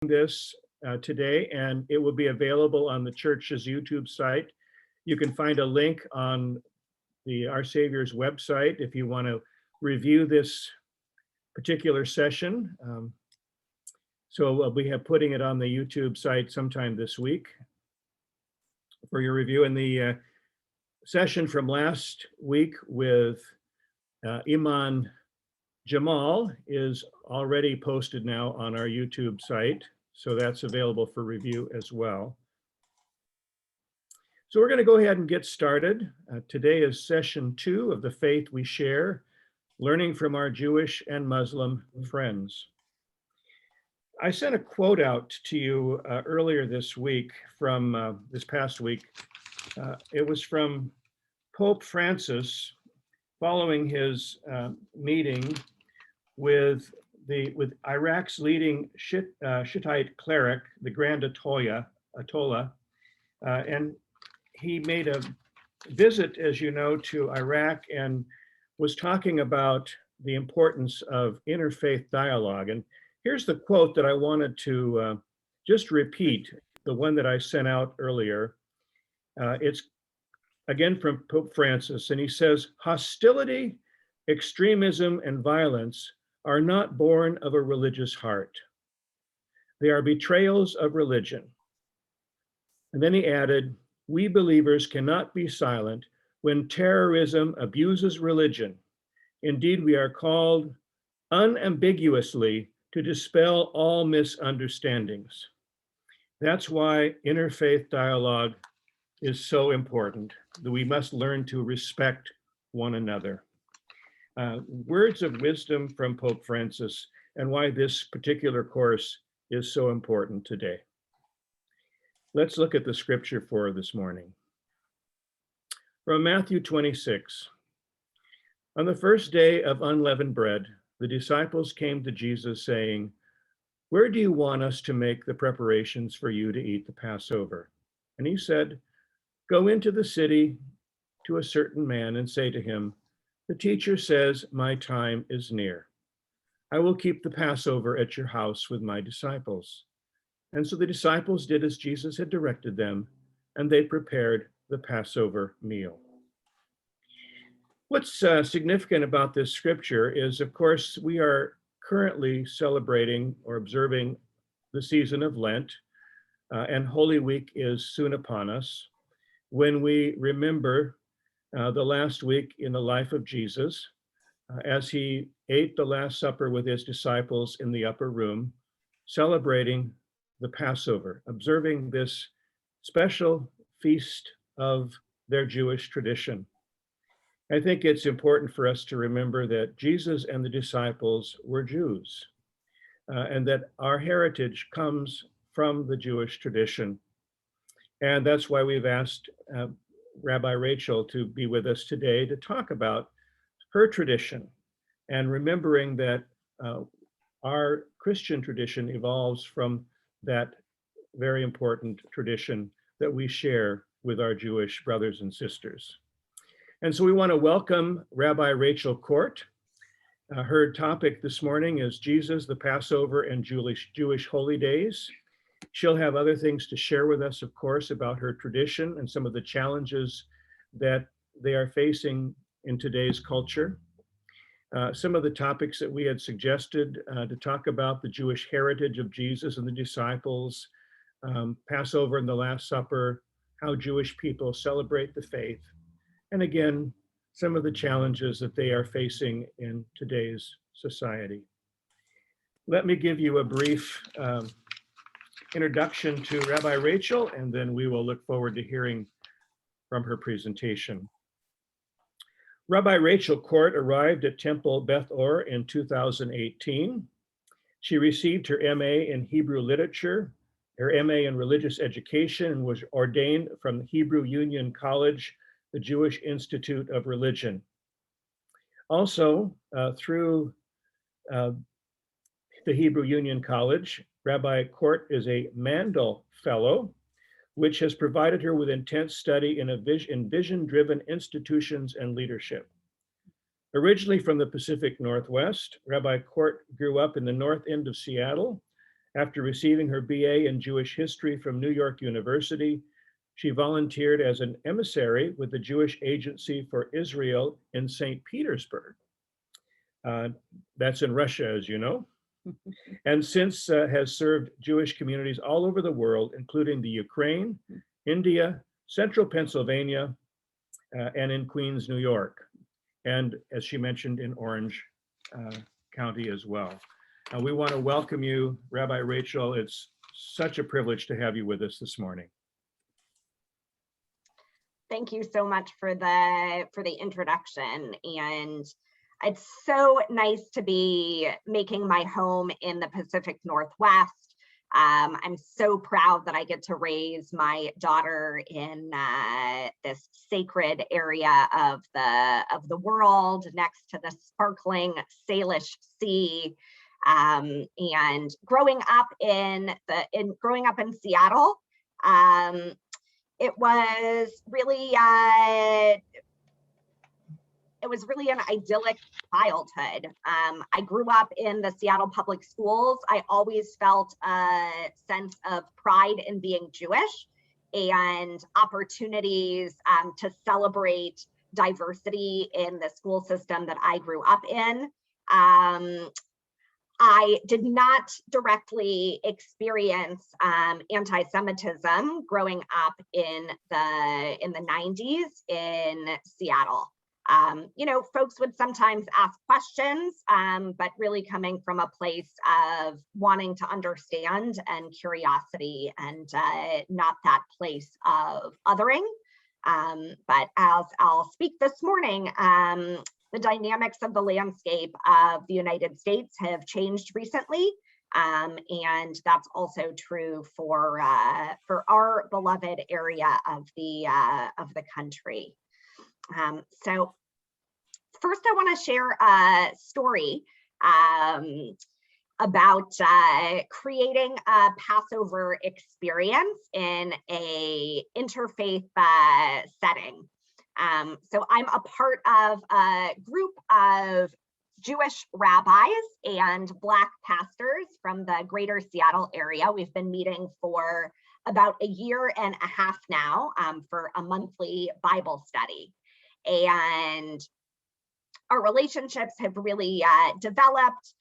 this today, and it will be available on the church's YouTube site. You can find a link on Our Savior's website if you want to review this particular session. So we'll be putting it on the YouTube site sometime this week for your review. And the session from last week with Iman Jamal is already posted now on our YouTube site, so that's available for review as well. So we're going to go ahead and get started. Today is session 2 of The Faith We Share, learning from our Jewish and Muslim friends. I sent a quote out to you earlier this week from this past week. It was from Pope Francis following his meeting with Iraq's leading Shiite cleric, the Grand Ayatollah, and he made a visit, as you know, to Iraq and was talking about the importance of interfaith dialogue. And here's the quote that I wanted to just repeat, the one that I sent out earlier. It's again from Pope Francis, and he says, "Hostility, extremism, and violence are not born of a religious heart. They are betrayals of religion." And then he added, "We believers cannot be silent when terrorism abuses religion. Indeed, we are called unambiguously to dispel all misunderstandings." That's why interfaith dialogue is so important, that we must learn to respect one another. Words of wisdom from Pope Francis, and why this particular course is so important today. Let's look at the scripture for this morning. From Matthew 26. On the first day of unleavened bread, the disciples came to Jesus saying, "Where do you want us to make the preparations for you to eat the Passover?" And he said, "Go into the city to a certain man and say to him, 'The teacher says, my time is near. I will keep the Passover at your house with my disciples.' And so the disciples did as Jesus had directed them, and they prepared the Passover meal." What's significant about this scripture is, of course, we are currently celebrating or observing the season of Lent, and Holy Week is soon upon us, when we remember the last week in the life of Jesus, as he ate the Last Supper with his disciples in the upper room, celebrating the Passover, observing this special feast of their Jewish tradition. I think it's important for us to remember that Jesus and the disciples were Jews, and that our heritage comes from the Jewish tradition. And that's why we've asked Rabbi Rachel to be with us today to talk about her tradition, and remembering that our Christian tradition evolves from that very important tradition that we share with our Jewish brothers and sisters. And so we want to welcome Rabbi Rachel Kort. Her topic this morning is Jesus, the Passover, and Jewish holy days. She'll have other things to share with us, of course, about her tradition and some of the challenges that they are facing in today's culture. Some of the topics that we had suggested to talk about: the Jewish heritage of Jesus and the disciples, Passover and the Last Supper, how Jewish people celebrate the faith, and again, some of the challenges that they are facing in today's society. Let me give you a brief introduction to Rabbi Rachel, and then we will look forward to hearing from her presentation. Rabbi Rachel Kort arrived at Temple Beth Or in 2018. She received her MA in Hebrew Literature, her MA in Religious Education, and was ordained from Hebrew Union College, the Jewish Institute of Religion. Also, through the Hebrew Union College, Rabbi Kort is a Mandel Fellow, which has provided her with intense study in vision-driven institutions and leadership. Originally from the Pacific Northwest, Rabbi Kort grew up in the north end of Seattle After receiving her BA in Jewish history from New York University, she volunteered as an emissary with the Jewish Agency for Israel in St. Petersburg. That's in Russia, as you know, and since has served Jewish communities all over the world, including the Ukraine, India, central Pennsylvania, and in Queens, New York, and as she mentioned, in Orange County as well. We want to welcome you, Rabbi Rachel. It's such a privilege to have you with us this morning. Thank you so much for the introduction, and it's so nice to be making my home in the Pacific Northwest. I'm so proud that I get to raise my daughter in this sacred area of the world, next to the sparkling Salish Sea. And growing up in Seattle, it was really an idyllic childhood. I grew up in the Seattle public schools. I always felt a sense of pride in being Jewish and opportunities to celebrate diversity in the school system that I grew up in. I did not directly experience anti-Semitism growing up in the 90s in Seattle. Folks would sometimes ask questions, but really coming from a place of wanting to understand and curiosity, and not that place of othering. But as I'll speak this morning, the dynamics of the landscape of the United States have changed recently, and that's also true for our beloved area of the country. So first, I want to share a story about creating a Passover experience in an interfaith setting. So I'm a part of a group of Jewish rabbis and Black pastors from the greater Seattle area. We've been meeting for about a year and a half now for a monthly Bible study. And our relationships have really developed.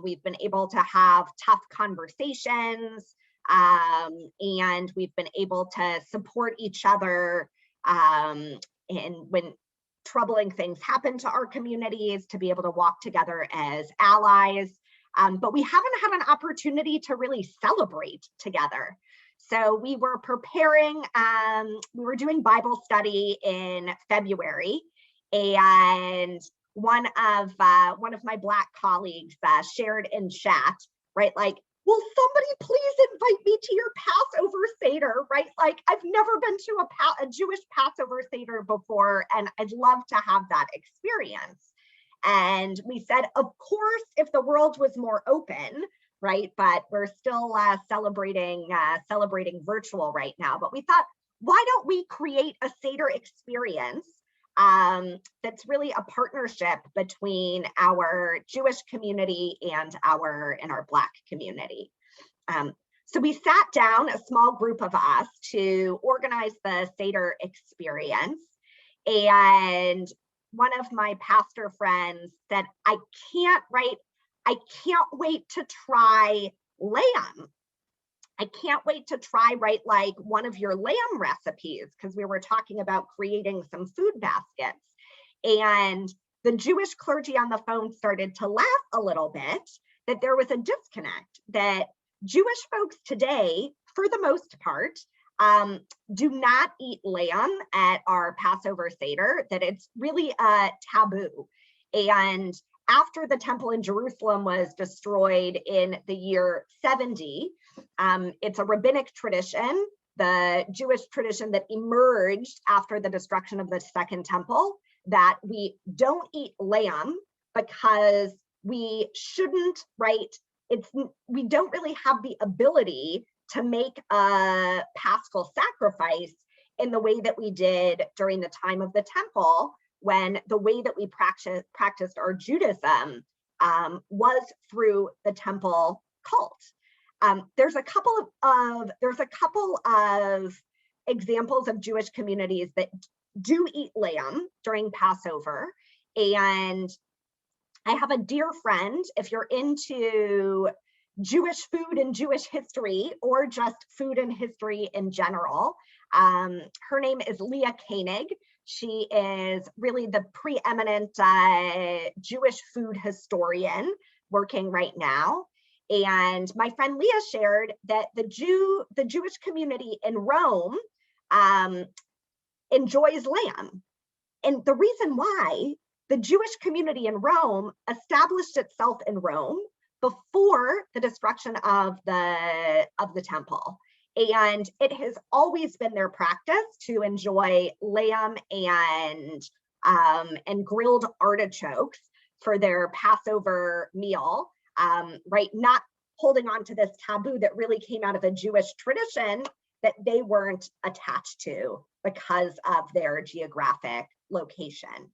We've been able to have tough conversations, and we've been able to support each other and when troubling things happen to our communities, to be able to walk together as allies. But we haven't had an opportunity to really celebrate together. So we were preparing, we were doing Bible study in February, and one of my Black colleagues shared in chat, right, like, will somebody please invite me to your Passover Seder, right? Like, I've never been to a Jewish Passover Seder before, and I'd love to have that experience. And we said, of course, if the world was more open, right? But we're still celebrating virtual right now. But we thought, why don't we create a Seder experience that's really a partnership between our Jewish community and our Black community. So we sat down, a small group of us, to organize the Seder experience. And one of my pastor friends said, I can't wait to try lamb. I can't wait to try, right, like one of your lamb recipes, because we were talking about creating some food baskets. And the Jewish clergy on the phone started to laugh a little bit, that there was a disconnect, that Jewish folks today, for the most part, do not eat lamb at our Passover Seder, that it's really a taboo. And after the temple in Jerusalem was destroyed in the year 70, it's a rabbinic tradition, the Jewish tradition that emerged after the destruction of the Second Temple, that we don't eat lamb because we shouldn't, right? We don't really have the ability to make a paschal sacrifice in the way that we did during the time of the temple, when the way that we practiced our Judaism was through the temple cult. There's a couple of examples of Jewish communities that do eat lamb during Passover. And I have a dear friend, if you're into Jewish food and Jewish history, or just food and history in general, her name is Leah Koenig. She is really the preeminent Jewish food historian working right now. And my friend Leah shared that the Jewish community in Rome enjoys lamb. And the reason why the Jewish community in Rome established itself in Rome before the destruction of the temple. And it has always been their practice to enjoy lamb and grilled artichokes for their Passover meal, right? Not holding on to this taboo that really came out of a Jewish tradition that they weren't attached to because of their geographic location.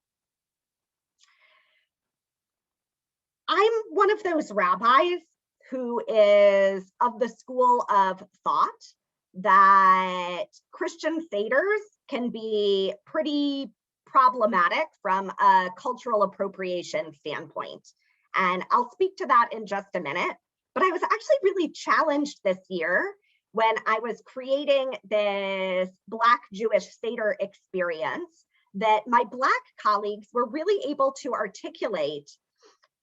I'm one of those rabbis who is of the school of thought that Christian Seders can be pretty problematic from a cultural appropriation standpoint. And I'll speak to that in just a minute. But I was actually really challenged this year when I was creating this Black Jewish Seder experience that my Black colleagues were really able to articulate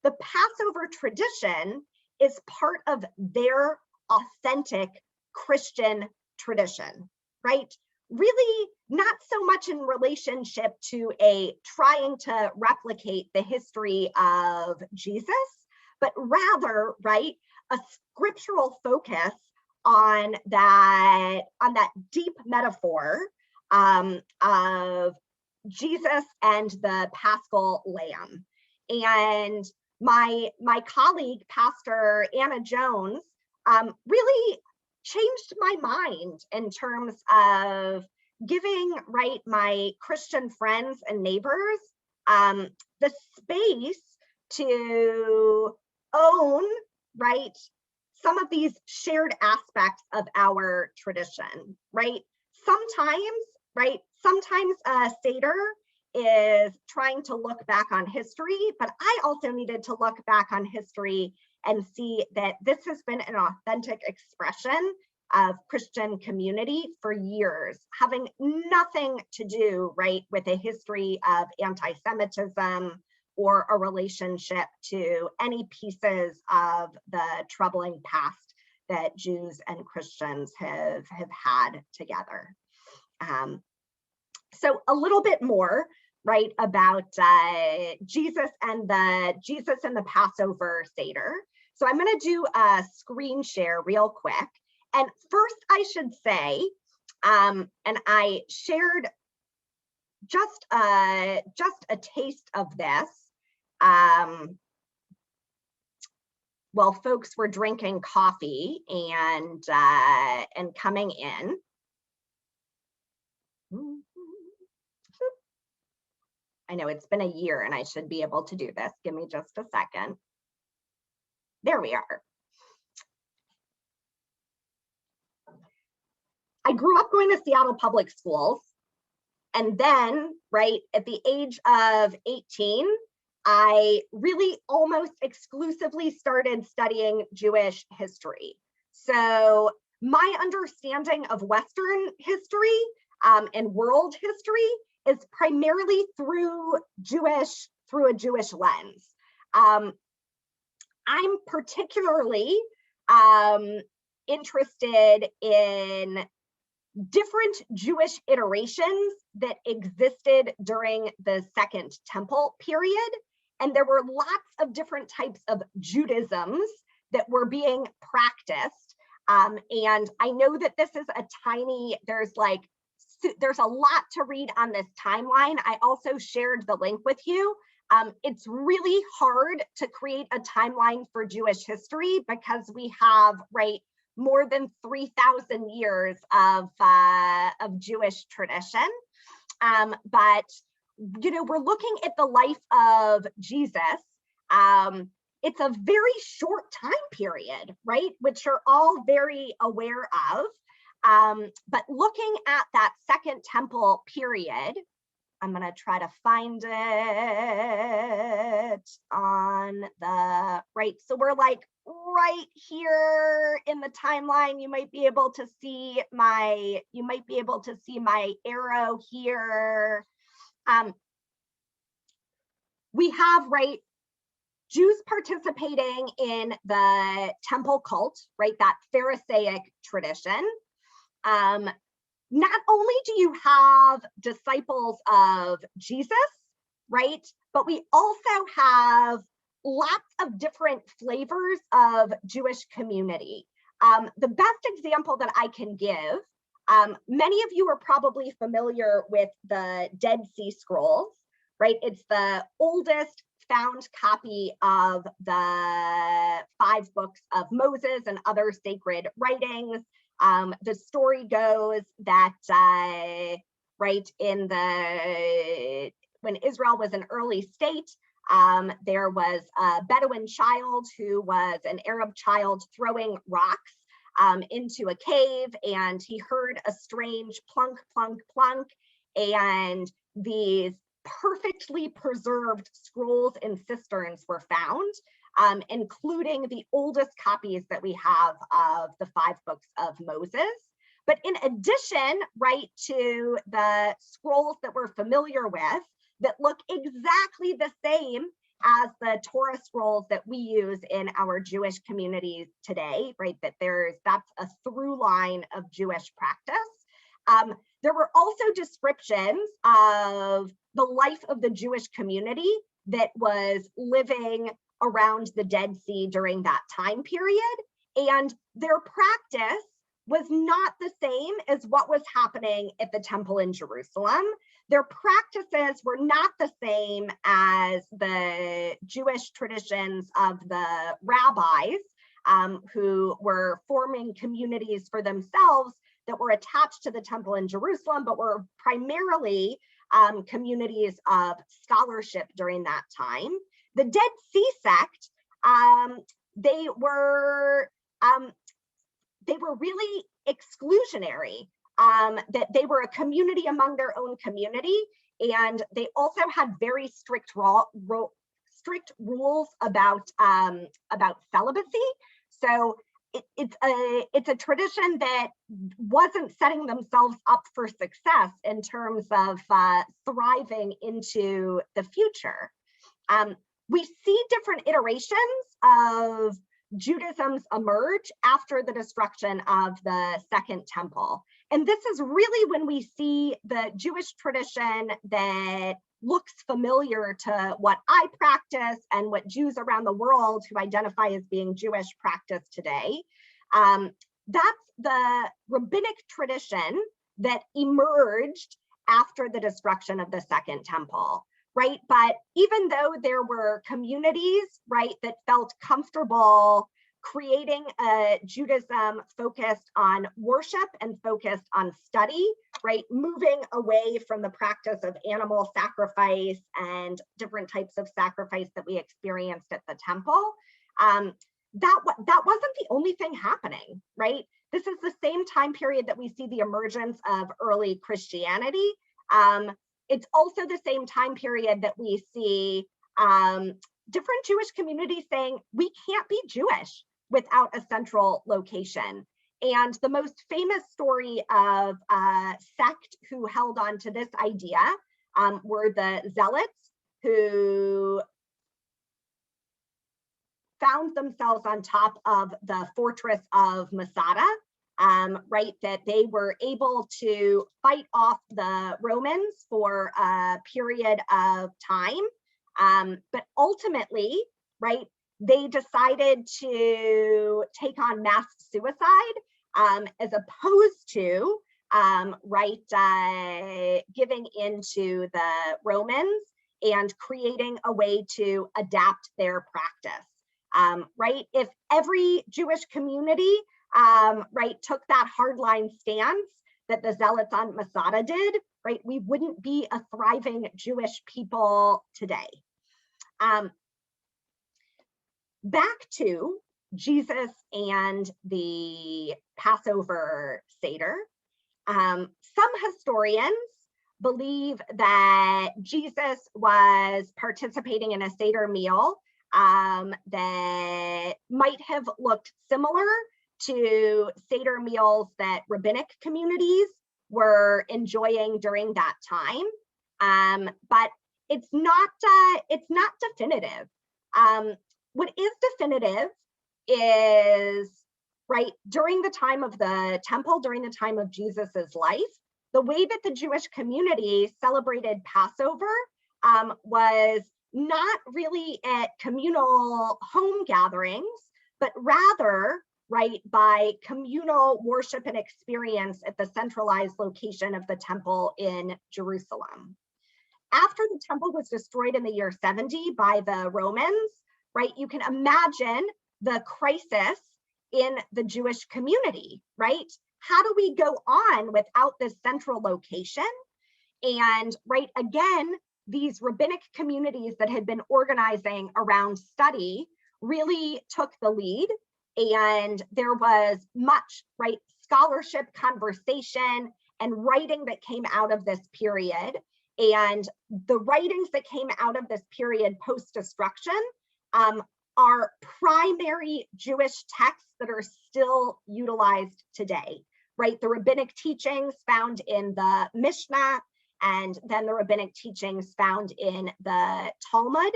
the Passover tradition is part of their authentic Christian tradition, right? Really not so much in relationship to trying to replicate the history of Jesus, but rather, right, a scriptural focus on that deep metaphor of Jesus and the Paschal Lamb. And my colleague, Pastor Anna Jones, really changed my mind in terms of giving, right, my Christian friends and neighbors the space to own, right, some of these shared aspects of our tradition, right? Sometimes a Seder is trying to look back on history, but I also needed to look back on history and see that this has been an authentic expression of Christian community for years, having nothing to do, right, with a history of anti-Semitism or a relationship to any pieces of the troubling past that Jews and Christians have had together. So a little bit more, right, about Jesus and the Passover Seder. So I'm going to do a screen share real quick. And first, I should say, and I shared just a taste of this while folks were drinking coffee and coming in. I know it's been a year and I should be able to do this. Give me just a second. There we are. I grew up going to Seattle public schools. And then, right, at the age of 18, I really almost exclusively started studying Jewish history. So my understanding of Western history and world history is primarily through a Jewish lens. I'm particularly interested in different Jewish iterations that existed during the Second Temple period. And there were lots of different types of Judaisms that were being practiced. And I know that this is there's a lot to read on this timeline. I also shared the link with you. It's really hard to create a timeline for Jewish history because we have, right, more than 3,000 years of Jewish tradition. But, you know, we're looking at the life of Jesus it's a very short time period, right? Which you're all very aware of. But looking at that Second Temple period, I'm going to try to find it on the right. So we're like right here in the timeline. You might be able to see my arrow here. We have, right, Jews participating in the temple cult, right, that Pharisaic tradition. Not only do you have disciples of Jesus, right, but we also have lots of different flavors of Jewish community. The best example that I can give, many of you are probably familiar with the Dead Sea Scrolls, right? It's the oldest found copy of the 5 books of Moses and other sacred writings. The story goes that, right, when Israel was an early state, there was a Bedouin child who was an Arab child throwing rocks into a cave, and he heard a strange plunk, plunk, plunk, and these perfectly preserved scrolls and cisterns were found, including the oldest copies that we have of the 5 books of Moses. But in addition, right, to the scrolls that we're familiar with that look exactly the same as the Torah scrolls that we use in our Jewish communities today, right, that's a through line of Jewish practice. There were also descriptions of the life of the Jewish community that was living around the Dead Sea during that time period, and their practice was not the same as what was happening at the temple in Jerusalem. Their practices were not the same as the Jewish traditions of the rabbis, who were forming communities for themselves that were attached to the temple in Jerusalem, but were primarily communities of scholarship during that time. The Dead Sea sect, they were really exclusionary, that they were a community among their own community, and they also had very strict rules about celibacy. So it's a tradition that wasn't setting themselves up for success in terms of thriving into the future. We see different iterations of Judaism's emerge after the destruction of the Second Temple. And this is really when we see the Jewish tradition that looks familiar to what I practice and what Jews around the world who identify as being Jewish practice today. That's the rabbinic tradition that emerged after the destruction of the Second Temple, right? But even though there were communities, right, that felt comfortable creating a Judaism focused on worship and focused on study, right, moving away from the practice of animal sacrifice and different types of sacrifice that we experienced at the temple, that wasn't the only thing happening, right? This is the same time period that we see the emergence of early Christianity. It's also the same time period that we see different Jewish communities saying, we can't be Jewish without a central location. And the most famous story of a sect who held on to this idea were the Zealots, who found themselves on top of the fortress of Masada, right, that they were able to fight off the Romans for a period of time. But ultimately, right, they decided to take on mass suicide as opposed to, giving into the Romans and creating a way to adapt their practice. Right, if every Jewish community took that hardline stance that the Zealots on Masada did, right, we wouldn't be a thriving Jewish people today. back to Jesus and the Passover Seder. Some historians believe that Jesus was participating in a Seder meal that might have looked similar to Seder meals that rabbinic communities were enjoying during that time. But it's not definitive. What is definitive is, right, during the time of the temple, during the time of Jesus's life, the way that the Jewish community celebrated Passover was not really at communal home gatherings, but rather, right, by communal worship and experience at the centralized location of the temple in Jerusalem. After the temple was destroyed in the year 70 by the Romans, right, you can imagine the crisis in the Jewish community, right? How do we go on without this central location? And right, again, these rabbinic communities that had been organizing around study really took the lead, and there was much, right, scholarship, conversation, and writing that came out of this period. And the writings that came out of this period post-destruction are primary Jewish texts that are still utilized today, right? The rabbinic teachings found in the Mishnah, and then the rabbinic teachings found in the Talmud.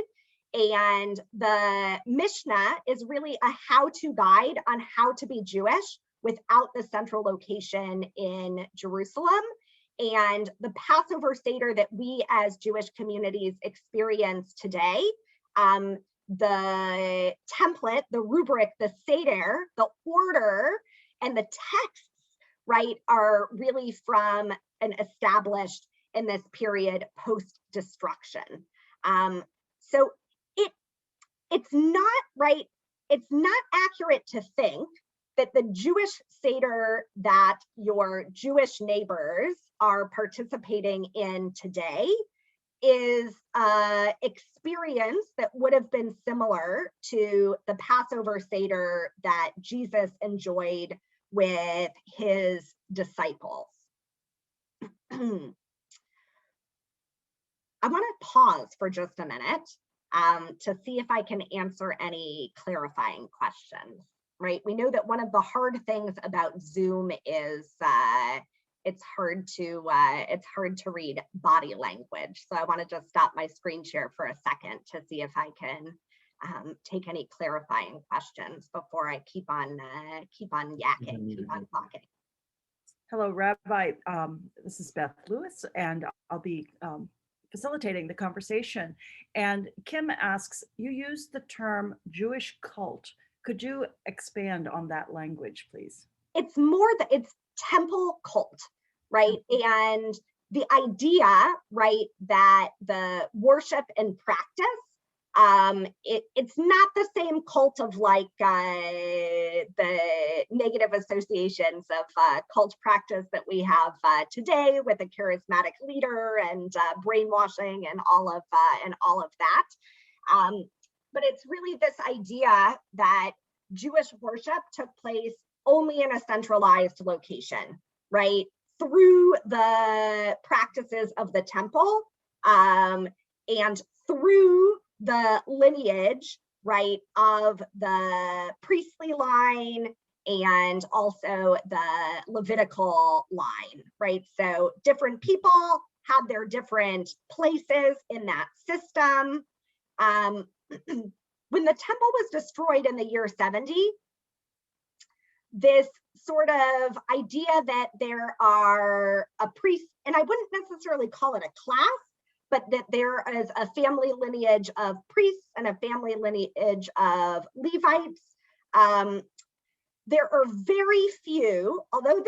And the Mishnah is really a how-to guide on how to be Jewish without the central location in Jerusalem. And the Passover Seder that we as Jewish communities experience today, the template, the rubric, the Seder, the order, and the texts, right, are really from and established in this period post-destruction. So it's not, right, it's not accurate to think that the Jewish Seder that your Jewish neighbors are participating in today is an experience that would have been similar to the Passover Seder that Jesus enjoyed with his disciples. I want to pause for just a minute to see if I can answer any clarifying questions, right? We know that one of the hard things about Zoom is it's hard to read body language. So I want to just stop my screen share for a second to see if I can take any clarifying questions before I keep on yakking, keep on talking. Hello, Rabbi. This is Beth Lewis, and I'll be facilitating the conversation. And Kim asks, you use the term Jewish cult. Could you expand on that language, please? It's more that it's temple cult, right? And the idea, right, that the worship and practice, it's not the same cult of like the negative associations of cult practice that we have today with a charismatic leader and brainwashing and all of that. But it's really this idea that Jewish worship took place only in a centralized location, right? Through the practices of the temple and through the lineage, right, of the priestly line and also the Levitical line, right? So different people had their different places in that system. When the temple was destroyed in the year 70, this sort of idea that there are a priest, and I wouldn't necessarily call it a class, but that there is a family lineage of priests and a family lineage of Levites. There are very few, although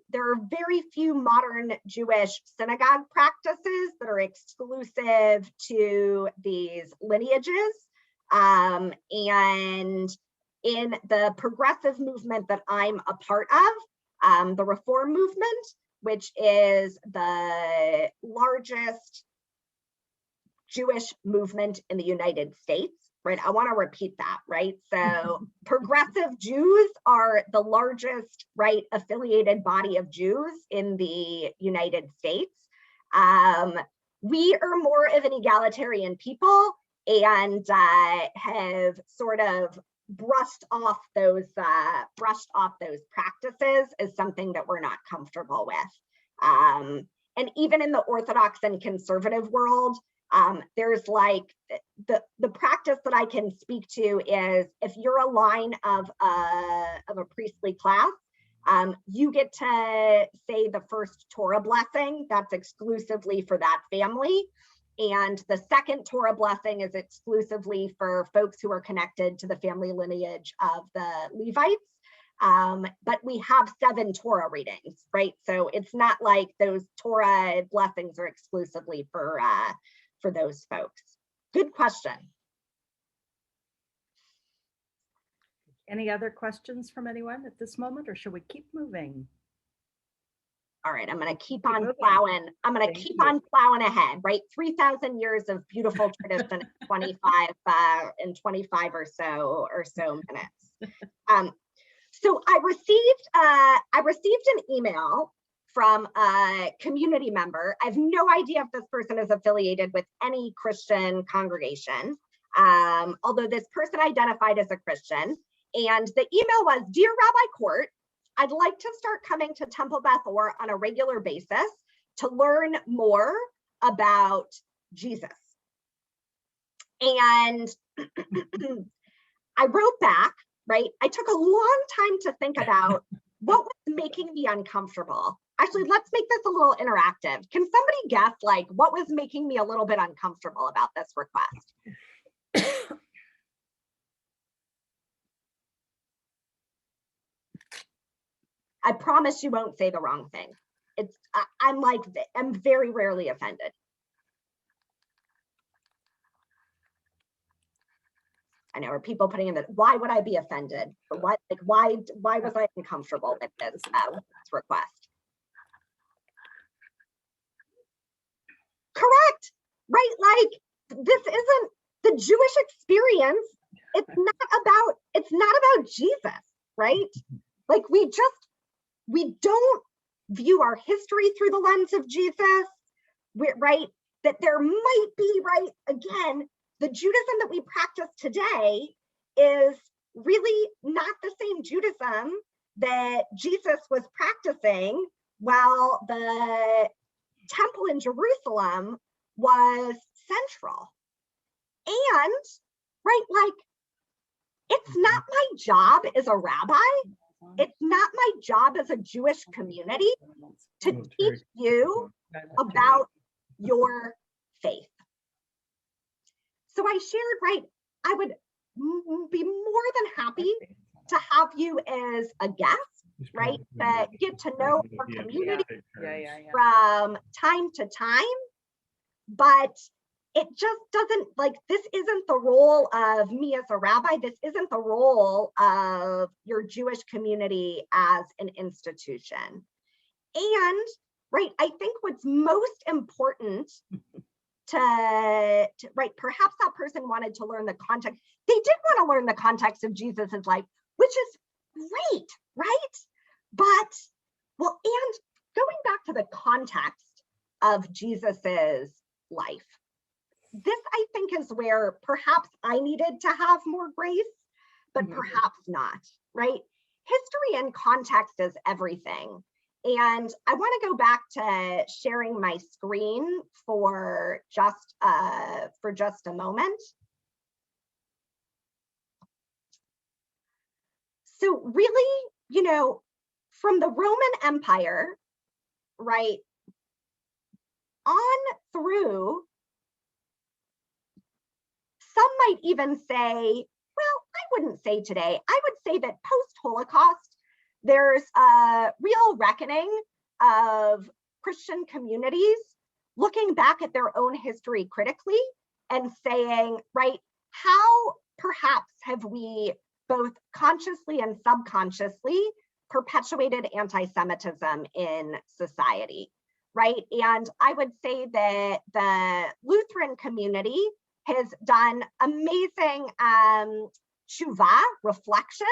there are very few modern Jewish synagogue practices that are exclusive to these lineages. And in the progressive movement that I'm a part of, the Reform movement, which is the largest Jewish movement in the United States, right? I want to repeat that, right? So progressive Jews are the largest, right, affiliated body of Jews in the United States. We are more of an egalitarian people and have sort of brushed off those practices as something that we're not comfortable with. And even in the Orthodox and conservative world, there's like the practice that I can speak to is if you're a line of a priestly class, you get to say the first Torah blessing. That's exclusively for that family. And the second Torah blessing is exclusively for folks who are connected to the family lineage of the Levites. But we have 7 Torah readings, right? So it's not like those Torah blessings are exclusively for those folks. Good question. Any other questions from anyone at this moment, or should we keep moving? All right, I'm going to keep on plowing. I'm going to keep on plowing ahead, right? 3,000 years of beautiful tradition in 25 or so minutes. So I received an email from a community member. I have no idea if this person is affiliated with any Christian congregation, although this person identified as a Christian. And the email was, "Dear Rabbi Kort, I'd like to start coming to Temple Beth Or on a regular basis to learn more about Jesus." And I wrote back, right? I took a long time to think about what was making me uncomfortable. Actually, let's make this a little interactive. Can somebody guess like what was making me a little bit uncomfortable about this request? I promise you won't say the wrong thing. I'm very rarely offended. I know, are people putting in that? Why would I be offended? Or what? Like, why was I uncomfortable with this request? Correct, right? Like, this isn't the Jewish experience. It's not about Jesus, right? Like, we don't view our history through the lens of Jesus, right? That there might be, right, again, the Judaism that we practice today is really not the same Judaism that Jesus was practicing while the temple in Jerusalem was central. And, right, like, it's not my job as a rabbi, it's not my job as a Jewish community to teach you about your faith. So I shared, right, I would be more than happy to have you as a guest, right, that get to know our community from time to time, but it just doesn't, like, this isn't the role of me as a rabbi, this isn't the role of your Jewish community as an institution. And, right, I think what's most important to right, perhaps that person wanted to learn the context. They did want to learn the context of Jesus's life, which is great, right? But, well, and going back to the context of Jesus's life, this, I think, is where perhaps I needed to have more grace, but perhaps not, right? History and context is everything. And I want to go back to sharing my screen for just a moment. So really, you know, from the Roman Empire, right, on through, some might even say, well, I wouldn't say today, I would say that post-Holocaust, there's a real reckoning of Christian communities looking back at their own history critically and saying, right, how perhaps have we both consciously and subconsciously perpetuated anti-Semitism in society, right? And I would say that the Lutheran community has done amazing tshuva, reflection,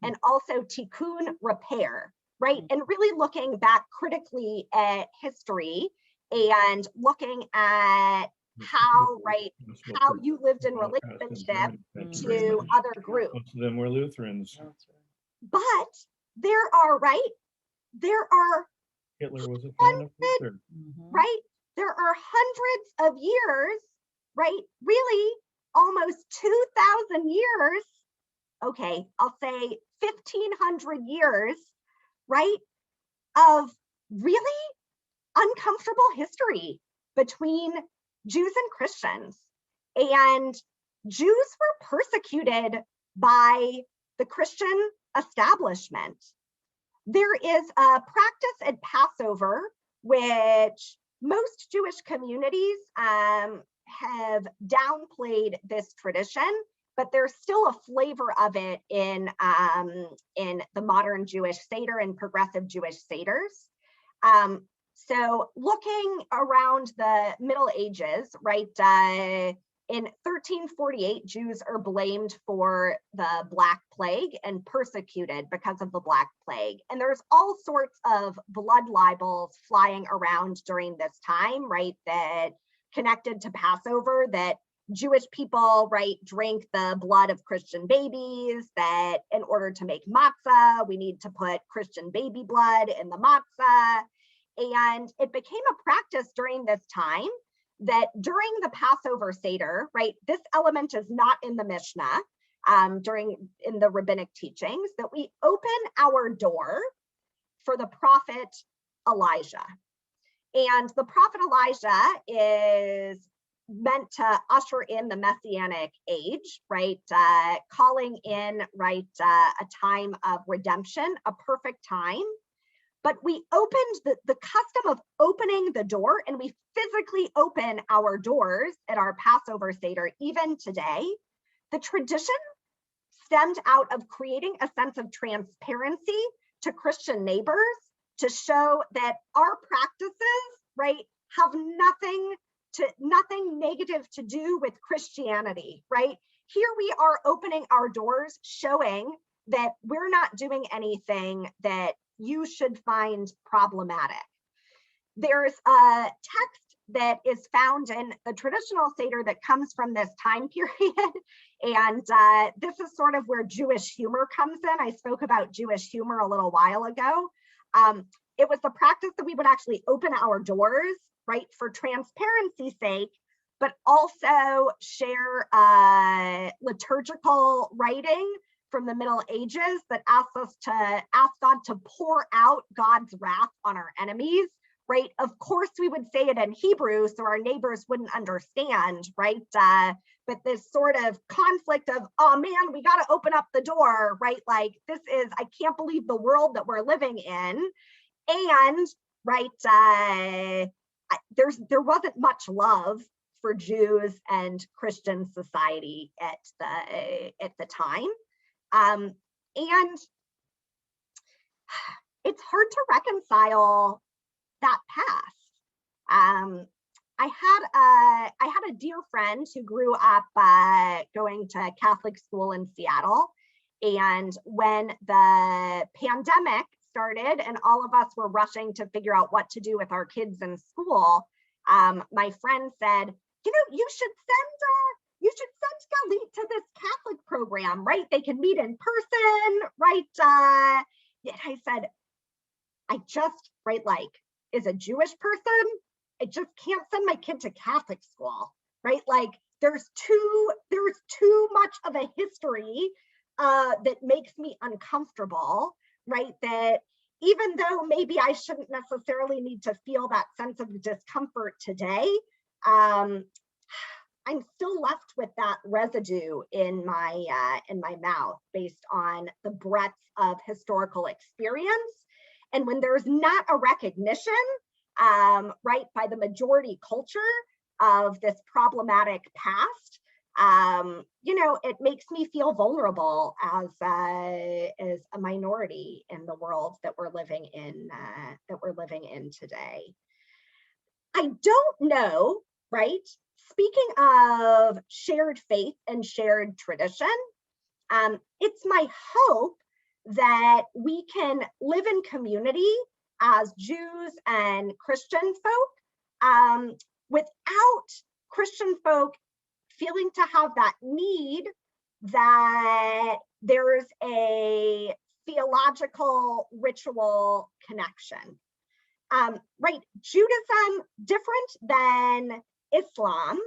and also tikkun, repair, right? And really looking back critically at history and looking at how, right, how you lived in relationship to other groups. Most of them were Lutherans. But there are, right, there are Hitler was a fan of Luther. right? There are hundreds of years, right? Really almost 2,000 years. Okay, I'll say 1,500 years, right? Of really uncomfortable history between Jews and Christians. And Jews were persecuted by the Christian establishment. There is a practice at Passover, which most Jewish communities have downplayed this tradition, but there's still a flavor of it in the modern Jewish Seder and progressive Jewish Seders. So looking around the Middle Ages, right, in 1348, Jews are blamed for the Black Plague and persecuted because of the Black Plague. And there's all sorts of blood libels flying around during this time, right, that connected to Passover, that Jewish people, right, drink the blood of Christian babies, that in order to make matzah, we need to put Christian baby blood in the matzah. And it became a practice during this time that during the Passover Seder, right, this element is not in the Mishnah, in the Rabbinic Teachings, that we open our door for the prophet Elijah. And the prophet Elijah is meant to usher in the Messianic age, right, calling in, right, a time of redemption, a perfect time. But we opened the custom of opening the door, and we physically open our doors at our Passover Seder even today. The tradition stemmed out of creating a sense of transparency to Christian neighbors to show that our practices, right, have nothing negative to do with Christianity, right? Here we are opening our doors, showing that we're not doing anything that you should find problematic. There's a text that is found in the traditional Seder that comes from this time period. And this is sort of where Jewish humor comes in. I spoke about Jewish humor a little while ago. It was the practice that we would actually open our doors, right, for transparency's sake, but also share liturgical writing from the Middle Ages that asks us to ask God to pour out God's wrath on our enemies, right? Of course, we would say it in Hebrew so our neighbors wouldn't understand, right? But this sort of conflict of, oh man, we got to open up the door, right? Like this is, I can't believe the world that we're living in. And, right, there wasn't much love for Jews and Christian society at the time. And it's hard to reconcile that past. I had a dear friend who grew up going to Catholic school in Seattle. And when the pandemic started and all of us were rushing to figure out what to do with our kids in school, my friend said, you know, you should send Galit to this Catholic program, right? They can meet in person, right? And I said, I just, right, like, as a Jewish person, I just can't send my kid to Catholic school, right? Like, there's too much of a history that makes me uncomfortable, right? That even though maybe I shouldn't necessarily need to feel that sense of discomfort today, I'm still left with that residue in my mouth based on the breadth of historical experience. And when there's not a recognition, right, by the majority culture of this problematic past, you know, it makes me feel vulnerable as a minority in the world that we're living in today. I don't know right? Speaking of shared faith and shared tradition, it's my hope that we can live in community as Jews and Christian folk without Christian folk feeling to have that need that there's a theological ritual connection. Right, Judaism, different than Islam,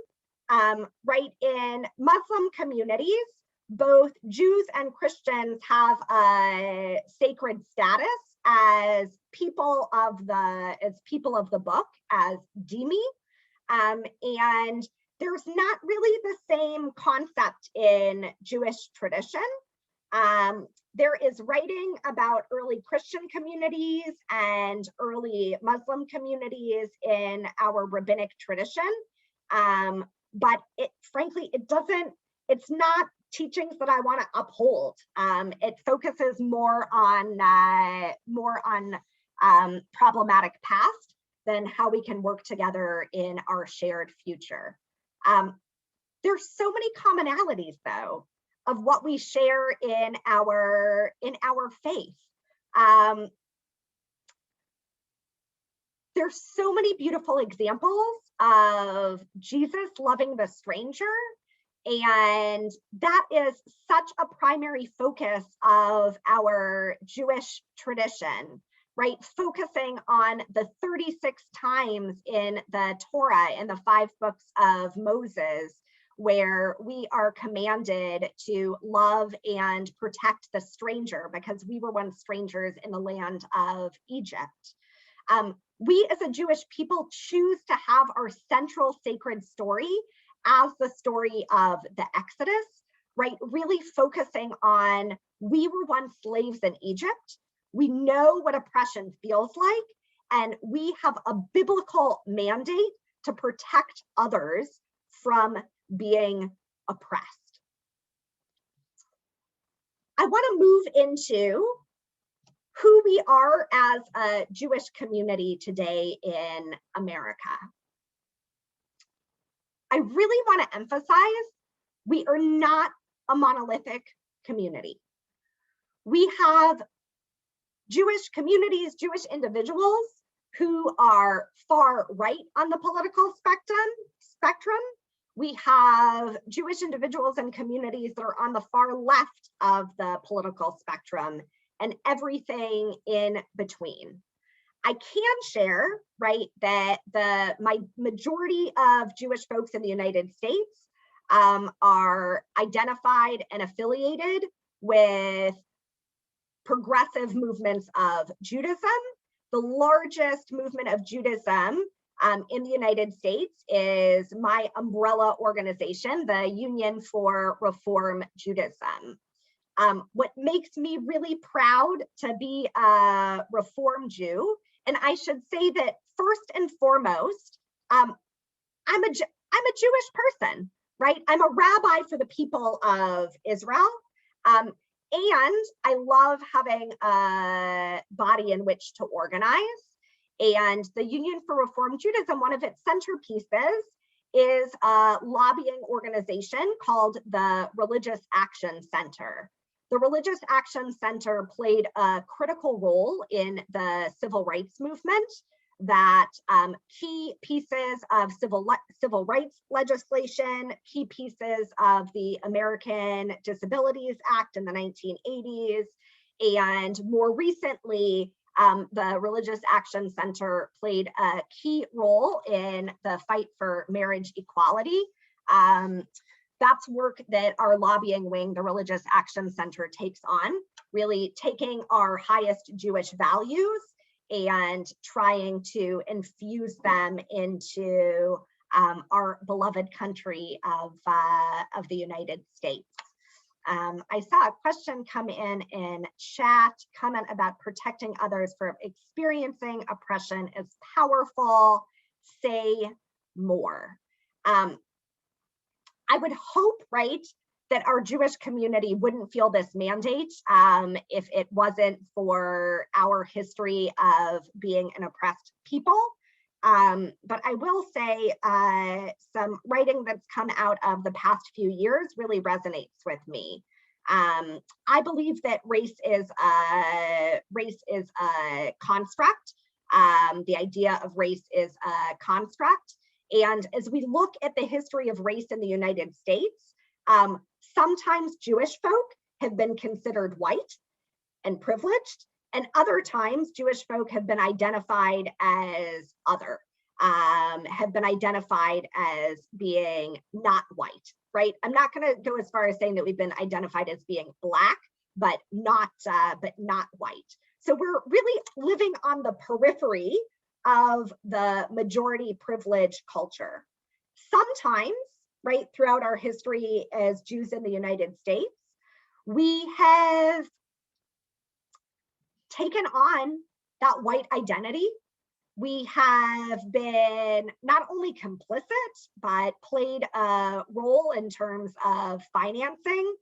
right? In Muslim communities, both Jews and Christians have a sacred status as people of the book, as dhimmi, and there's not really the same concept in Jewish tradition. There is writing about early Christian communities and early Muslim communities in our rabbinic tradition, but frankly, it's not teachings that I want to uphold. It focuses more on problematic past than how we can work together in our shared future. There's so many commonalities, though, of what we share in our faith. There's so many beautiful examples of Jesus loving the stranger, and that is such a primary focus of our Jewish tradition, right? Focusing on the 36 times in the Torah, in the 5 books of Moses, where we are commanded to love and protect the stranger because we were once strangers in the land of Egypt. We as a Jewish people choose to have our central sacred story as the story of the Exodus, right? Really focusing on, we were once slaves in Egypt. We know what oppression feels like, and we have a biblical mandate to protect others from being oppressed. I want to move into who we are as a Jewish community today in America. I really want to emphasize, we are not a monolithic community. We have Jewish communities, Jewish individuals who are far right on the political spectrum. We have Jewish individuals and communities that are on the far left of the political spectrum, and everything in between. I can share, right, that my majority of Jewish folks in the United States are identified and affiliated with progressive movements of Judaism. The largest movement of Judaism in the United States is my umbrella organization, the Union for Reform Judaism. What makes me really proud to be a Reform Jew, and I should say that first and foremost, I'm a Jewish person, right? I'm a rabbi for the people of Israel, and I love having a body in which to organize. And the Union for Reform Judaism, one of its centerpieces is a lobbying organization called the Religious Action Center. The Religious Action Center played a critical role in the civil rights movement, that key pieces of civil rights legislation, key pieces of the American Disabilities Act in the 1980s, and more recently, the Religious Action Center played a key role in the fight for marriage equality. That's work that our lobbying wing, the Religious Action Center, takes on, really taking our highest Jewish values and trying to infuse them into our beloved country of the United States. I saw a question come in chat, comment about protecting others from experiencing oppression is powerful. Say more. I would hope, right, that our Jewish community wouldn't feel this mandate if it wasn't for our history of being an oppressed people. But I will say some writing that's come out of the past few years really resonates with me. I believe that race is a construct. The idea of race is a construct. And as we look at the history of race in the United States, sometimes Jewish folk have been considered white and privileged, and other times Jewish folk have been identified as other, have been identified as being not white, right? I'm not going to go as far as saying that we've been identified as being Black, but not white. So we're really living on the periphery of the majority privileged culture. Sometimes, right, throughout our history as Jews in the United States, we have taken on that white identity. We have been not only complicit, but played a role in terms of financing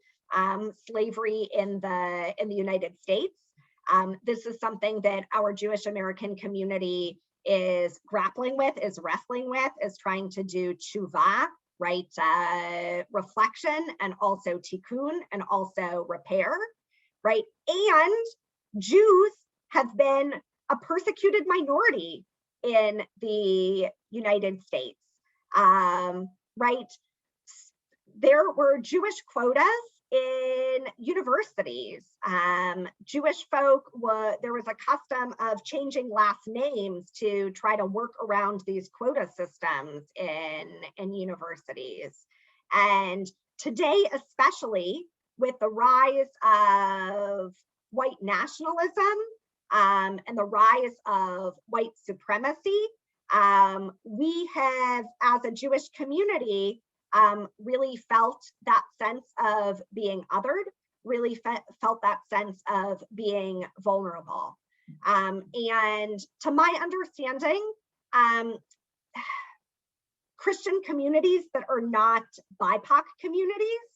slavery in the United States. This is something that our Jewish American community is grappling with, is wrestling with, is trying to do tshuva, right? Reflection, and also tikkun, and also repair, right? And Jews have been a persecuted minority in the United States, right? There were Jewish quotas in universities. Jewish folk, there was a custom of changing last names to try to work around these quota systems in universities. And today, especially with the rise of white nationalism and the rise of white supremacy, we have, as a Jewish community, really felt that sense of being othered, really felt that sense of being vulnerable. And to my understanding, Christian communities that are not BIPOC communities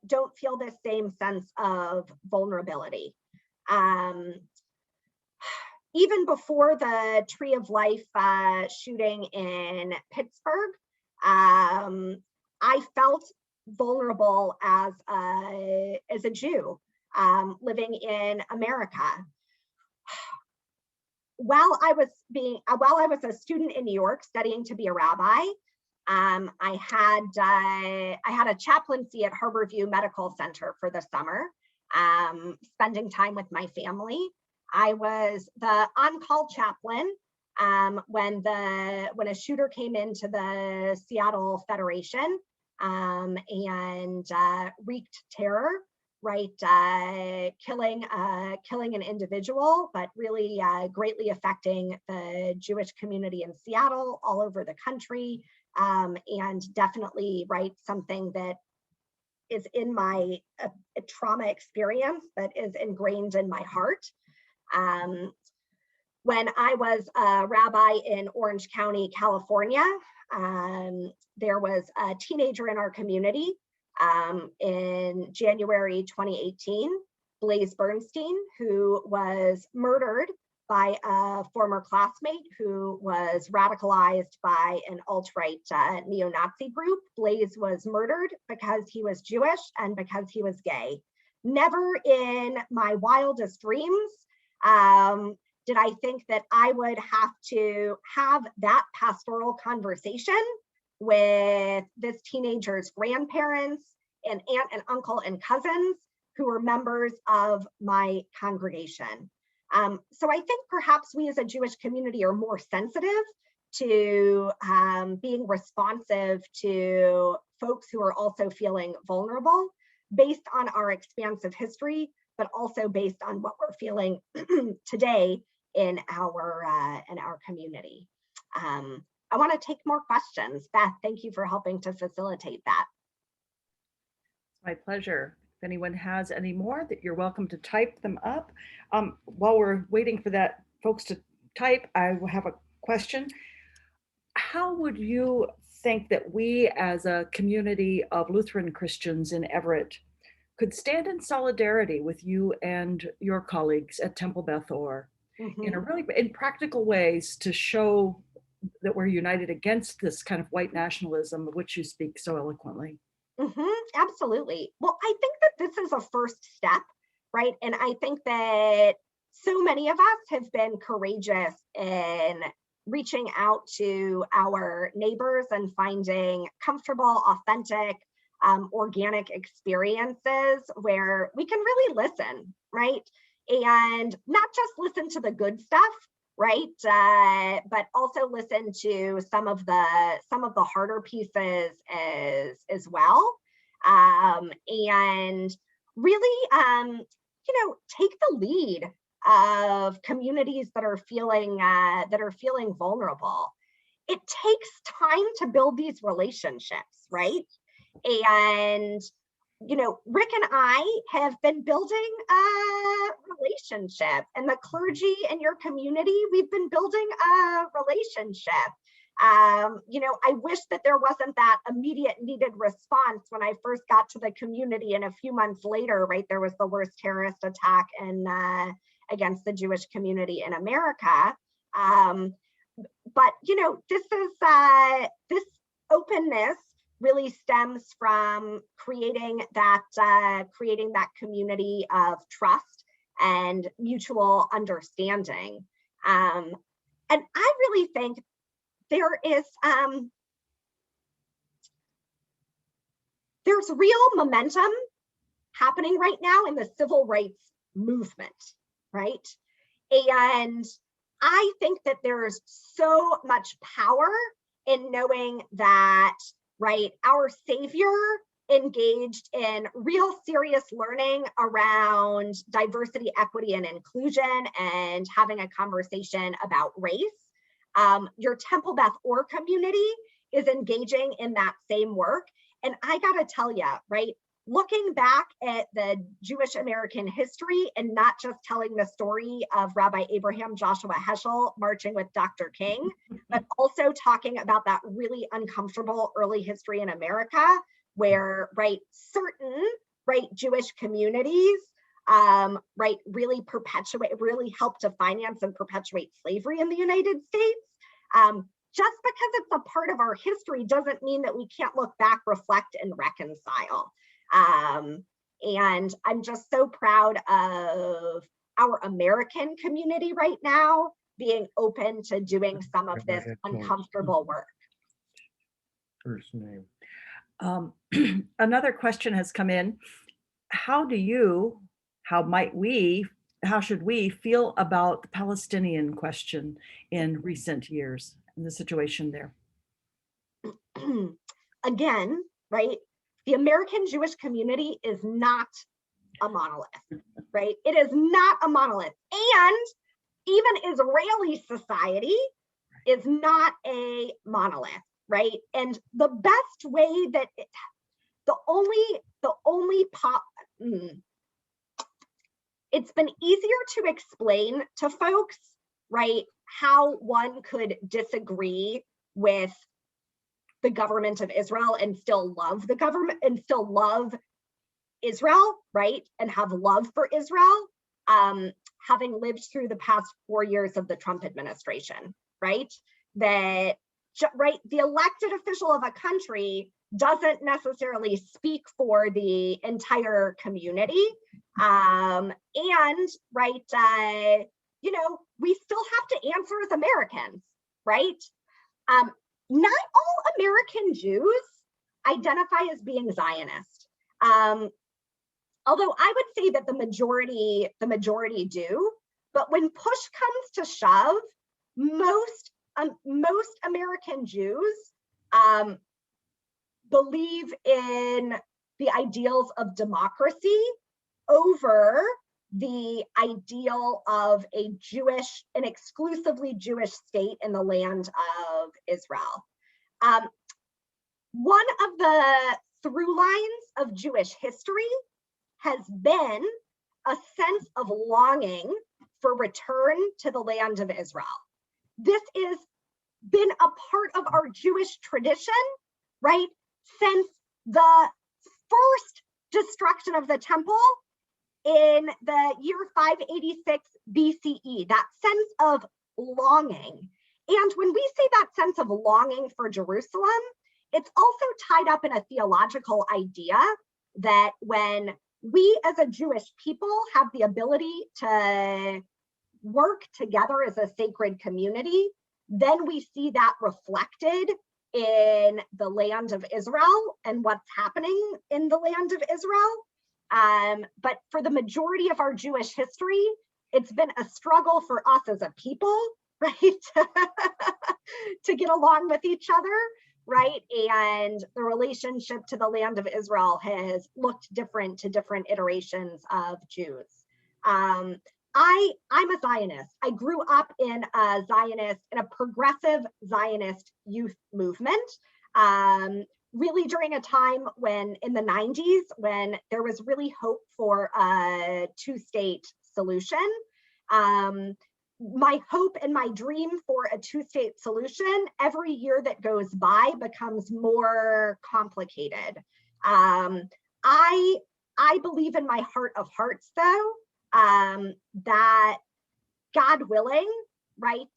don't feel the same sense of vulnerability. Even before the Tree of Life shooting in Pittsburgh, I felt vulnerable as a Jew living in America. While I was a student in New York studying to be a rabbi, I had a chaplaincy at Harborview Medical Center for the summer, spending time with my family. I was the on-call chaplain when a shooter came into the Seattle Federation and wreaked terror, right? Killing an individual, but really greatly affecting the Jewish community in Seattle, all over the country, and definitely, right, something that is in my trauma experience that is ingrained in my heart. When I was a rabbi in Orange County, California, there was a teenager in our community in January 2018, Blaze Bernstein, who was murdered by a former classmate who was radicalized by an alt-right neo-Nazi group. Blaze was murdered because he was Jewish and because he was gay. Never in my wildest dreams did I think that I would have to have that pastoral conversation with this teenager's grandparents and aunt and uncle and cousins who were members of my congregation. So I think perhaps we as a Jewish community are more sensitive to being responsive to folks who are also feeling vulnerable based on our expansive history, but also based on what we're feeling today in our community. I want to take more questions. Beth, thank you for helping to facilitate that. My pleasure. If anyone has any more, that you're welcome to type them up. While we're waiting for that, folks to type, I will have a question. How would you think that we as a community of Lutheran Christians in Everett could stand in solidarity with you and your colleagues at Temple Beth Or in practical ways to show that we're united against this kind of white nationalism of which you speak so eloquently. Absolutely. Well, I think that this is a first step, right? And I think that so many of us have been courageous in reaching out to our neighbors and finding comfortable, authentic, organic experiences where we can really listen, right? And not just listen to the good stuff, right? But also listen to some of the harder pieces as well, and really, take the lead of communities that are feeling vulnerable. It takes time to build these relationships, right? And Rick and I have been building a relationship, and the clergy in your community, we've been building a relationship. I wish that there wasn't that immediate needed response when I first got to the community, and a few months later, right, there was the worst terrorist attack against the Jewish community in America. But this openness really stems from creating that community of trust and mutual understanding. And I really think there's real momentum happening right now in the civil rights movement, right? And I think that there's so much power in knowing that, right, our Savior engaged in real serious learning around diversity, equity, and inclusion, and having a conversation about race. Your Temple Beth Or community is engaging in that same work. And I gotta tell you, right, looking back at the Jewish American history and not just telling the story of Rabbi Abraham Joshua Heschel marching with Dr. King, but also talking about that really uncomfortable early history in America where, right, certain, right, Jewish communities, right, really helped to finance and perpetuate slavery in the United States. Just because it's a part of our history doesn't mean that we can't look back, reflect, and reconcile. And I'm just so proud of our American community right now being open to doing some of this uncomfortable work. First name. Another question has come in. How should we feel about the Palestinian question in recent years and the situation there? Again, right? The American Jewish community is not a monolith, right? It is not a monolith. And even Israeli society is not a monolith, right? And the best way that it's been easier to explain to folks, right, how one could disagree with the government of Israel and still love the government and still love Israel, right? And have love for Israel, having lived through the past 4 years of the Trump administration, right? That, right, the elected official of a country doesn't necessarily speak for the entire community. And, right, we still have to answer as Americans, right? Not all American Jews identify as being Zionist. Although I would say that the majority do, but when push comes to shove, most American Jews believe in the ideals of democracy over the ideal of an exclusively Jewish state in the land of Israel. One of the through lines of Jewish history has been a sense of longing for return to the land of Israel. This has been a part of our Jewish tradition, right, since the first destruction of the temple in the year 586 BCE, that sense of longing. And when we say that sense of longing for Jerusalem, it's also tied up in a theological idea that when we as a Jewish people have the ability to work together as a sacred community, then we see that reflected in the land of Israel and what's happening in the land of Israel. But for the majority of our Jewish history, it's been a struggle for us as a people, right? To get along with each other, right? And the relationship to the land of Israel has looked different to different iterations of Jews. I'm a Zionist. I grew up in a progressive Zionist youth movement, really during a time when, in the 90s, when there was really hope for a two-state solution. My hope and my dream for a two-state solution, every year that goes by becomes more complicated. I believe in my heart of hearts, though, that God willing, right,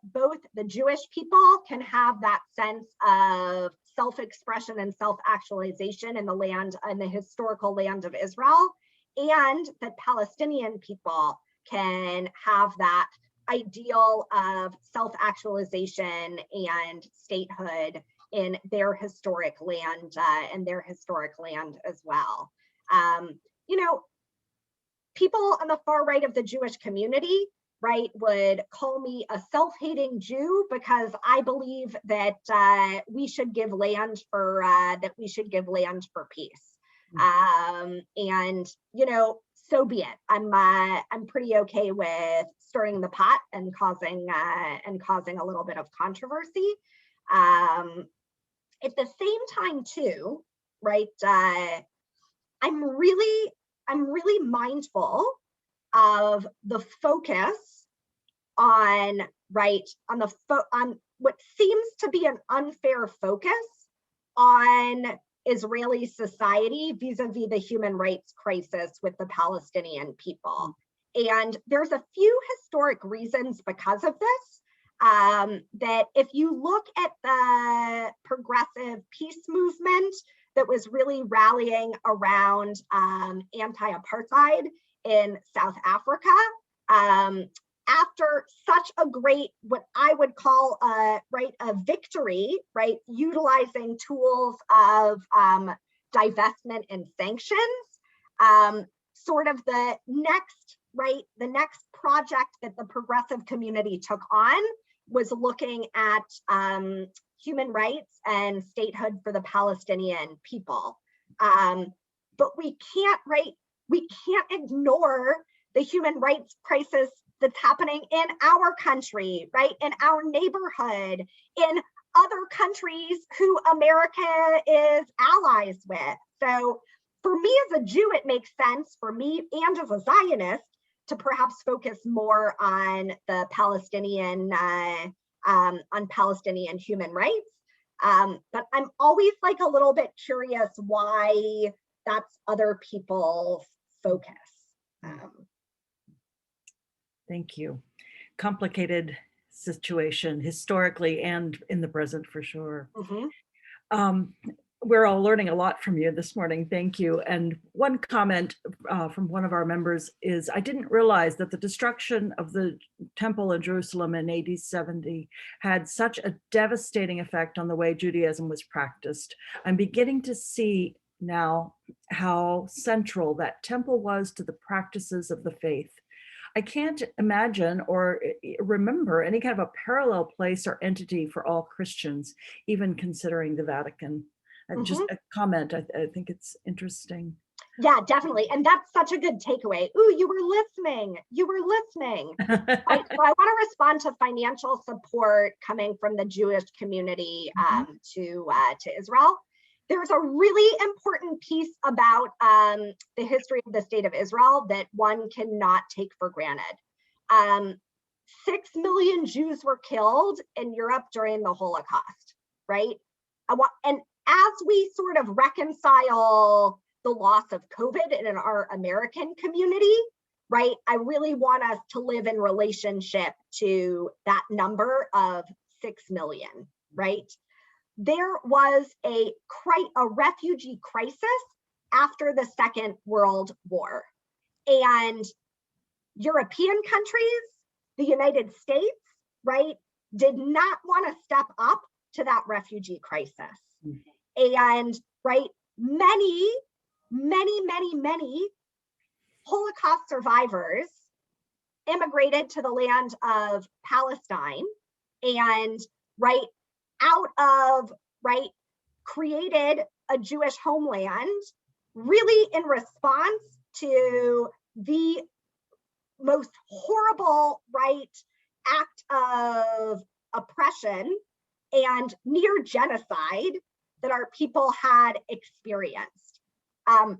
both the Jewish people can have that sense of self-expression and self-actualization in the land, in the historical land of Israel, and that Palestinian people can have that ideal of self-actualization and statehood in their historic land as well. You know, people on the far right of the Jewish community, right, would call me a self-hating Jew because I believe that we should give land for peace. And you know, so be it. I'm pretty okay with stirring the pot and causing a little bit of controversy. At the same time, too, right? I'm really mindful of the focus on on what seems to be an unfair focus on Israeli society vis-a-vis the human rights crisis with the Palestinian people. And there's a few historic reasons because of this, that if you look at the progressive peace movement that was really rallying around anti-apartheid in South Africa, after such a great, what I would call a victory, right, utilizing tools of divestment and sanctions, sort of the next project that the progressive community took on was looking at human rights and statehood for the Palestinian people. But we can't ignore the human rights crisis that's happening in our country, right? In our neighborhood, in other countries who America is allies with. So for me as a Jew, it makes sense for me and as a Zionist to perhaps focus more on the Palestinian, on Palestinian human rights. But I'm always like a little bit curious why that's other people's focus. Thank you. Complicated situation historically and in the present for sure. Mm-hmm. We're all learning a lot from you this morning. Thank you. And one comment from one of our members is, I didn't realize that the destruction of the temple in Jerusalem in AD 70 had such a devastating effect on the way Judaism was practiced. I'm beginning to see now how central that temple was to the practices of the faith. I can't imagine or remember any kind of a parallel place or entity for all Christians, even considering the Vatican. Just a comment, I think it's interesting. Yeah, definitely. And that's such a good takeaway. Ooh, you were listening. So I want to respond to financial support coming from the Jewish community to Israel. There's a really important piece about the history of the state of Israel that one cannot take for granted. 6 million Jews were killed in Europe during the Holocaust, right? And as we sort of reconcile the loss of COVID in our American community, right? I really want us to live in relationship to that number of 6 million, right? There was a refugee crisis after the Second World War. And European countries, the United States, right, did not want to step up to that refugee crisis. And, right, many Holocaust survivors immigrated to the land of Palestine and, right, out of, right, created a Jewish homeland, really in response to the most horrible, right, act of oppression and near genocide that our people had experienced. Auschwitz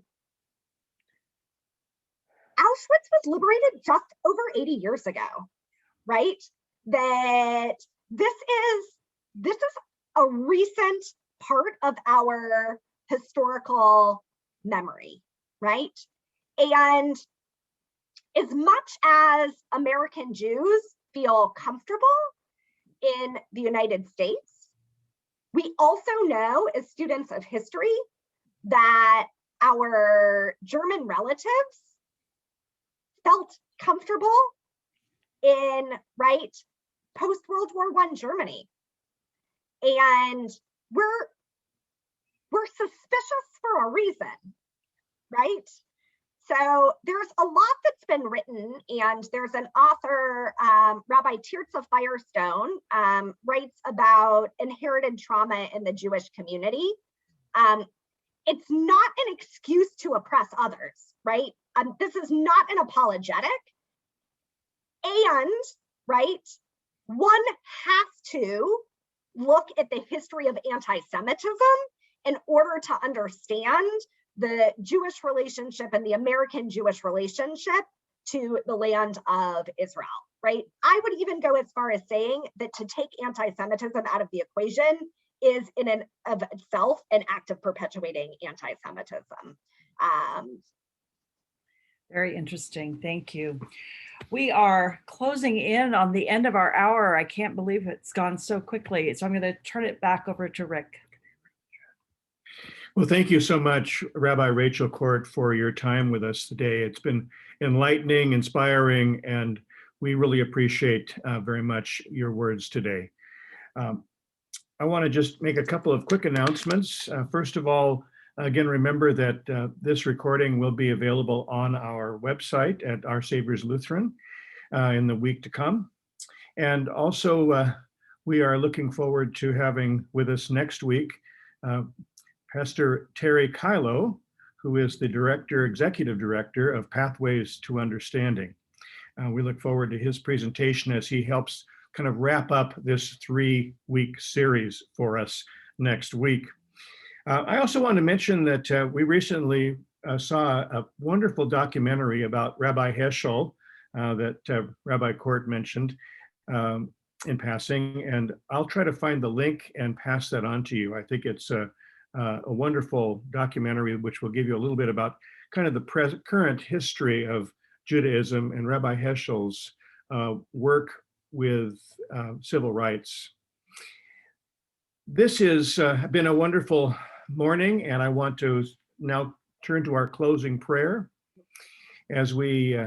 was liberated just over 80 years ago, right? That this is a recent part of our historical memory, right? And as much as American Jews feel comfortable in the United States, we also know as students of history that our German relatives felt comfortable in, right, post-World War I Germany. And we're suspicious for a reason, right? So there's a lot that's been written, and there's an author, Rabbi Tirza Firestone, writes about inherited trauma in the Jewish community. It's not an excuse to oppress others, right? This is not an apologetic. And, right, one has to look at the history of anti-Semitism in order to understand the Jewish relationship and the American Jewish relationship to the land of Israel, right? I would even go as far as saying that to take anti-Semitism out of the equation is in and of itself an act of perpetuating anti-Semitism. Very interesting. Thank you. We are closing in on the end of our hour. I can't believe it's gone so quickly. So I'm going to turn it back over to Rick. Well, thank you so much, Rabbi Rachel Kort, for your time with us today. It's been enlightening, inspiring, and we really appreciate very much your words today. I want to just make a couple of quick announcements. First of all, again, remember that this recording will be available on our website at Our Savior's Lutheran in the week to come. And also, we are looking forward to having with us next week Pastor Terry Kylo, who is the executive director of Pathways to Understanding. We look forward to his presentation as he helps kind of wrap up this 3-week series for us next week. I also want to mention that we recently saw a wonderful documentary about Rabbi Heschel that Rabbi Kort mentioned in passing, and I'll try to find the link and pass that on to you. I think it's a wonderful documentary which will give you a little bit about kind of the current history of Judaism and Rabbi Heschel's work with civil rights. This has been a wonderful morning, and I want to now turn to our closing prayer as we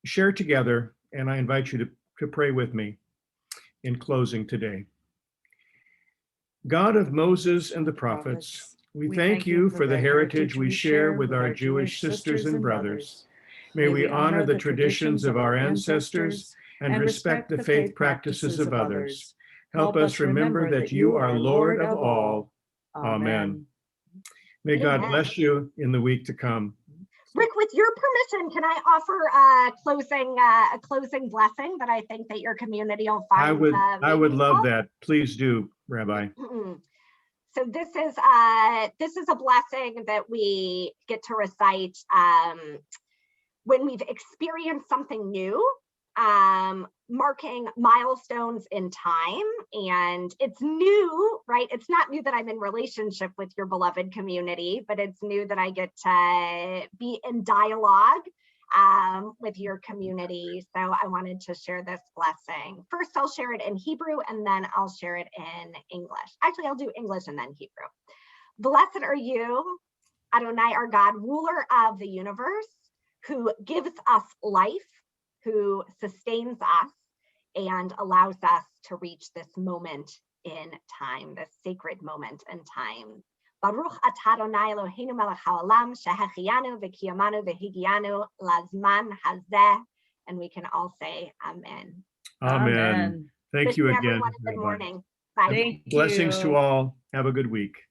share together, and I invite you to pray with me in closing today. God of Moses and the prophets, we thank you for the heritage we share with our Jewish sisters and brothers. May we honor the traditions of our ancestors and respect the faith practices of others. Help us remember that you are Lord of all. Amen. May God bless you in the week to come. Rick, with your permission, can I offer a closing blessing that I think that your community will find? I would love that. Please do, Rabbi. So this is a blessing that we get to recite when we've experienced something new, marking milestones in time. And it's new, right? It's not new that I'm in relationship with your beloved community, but it's new that I get to be in dialogue with your community. So I wanted to share this blessing. First, I'll share it in Hebrew, and then I'll share it in English. Actually, I'll do English and then Hebrew. Blessed are you, Adonai, our God, ruler of the universe, who gives us life, who sustains us, and allows us to reach this moment in time, this sacred moment in time. Baruch atah Adonai Eloheinu melech haolam, shehechianu v'kiyamanu v'higianu lazman hazeh. And we can all say amen. Amen. Thank you Wishing again, everyone a good Rabbi. morning. Bye. Thank Blessings you. to all. Have a good week.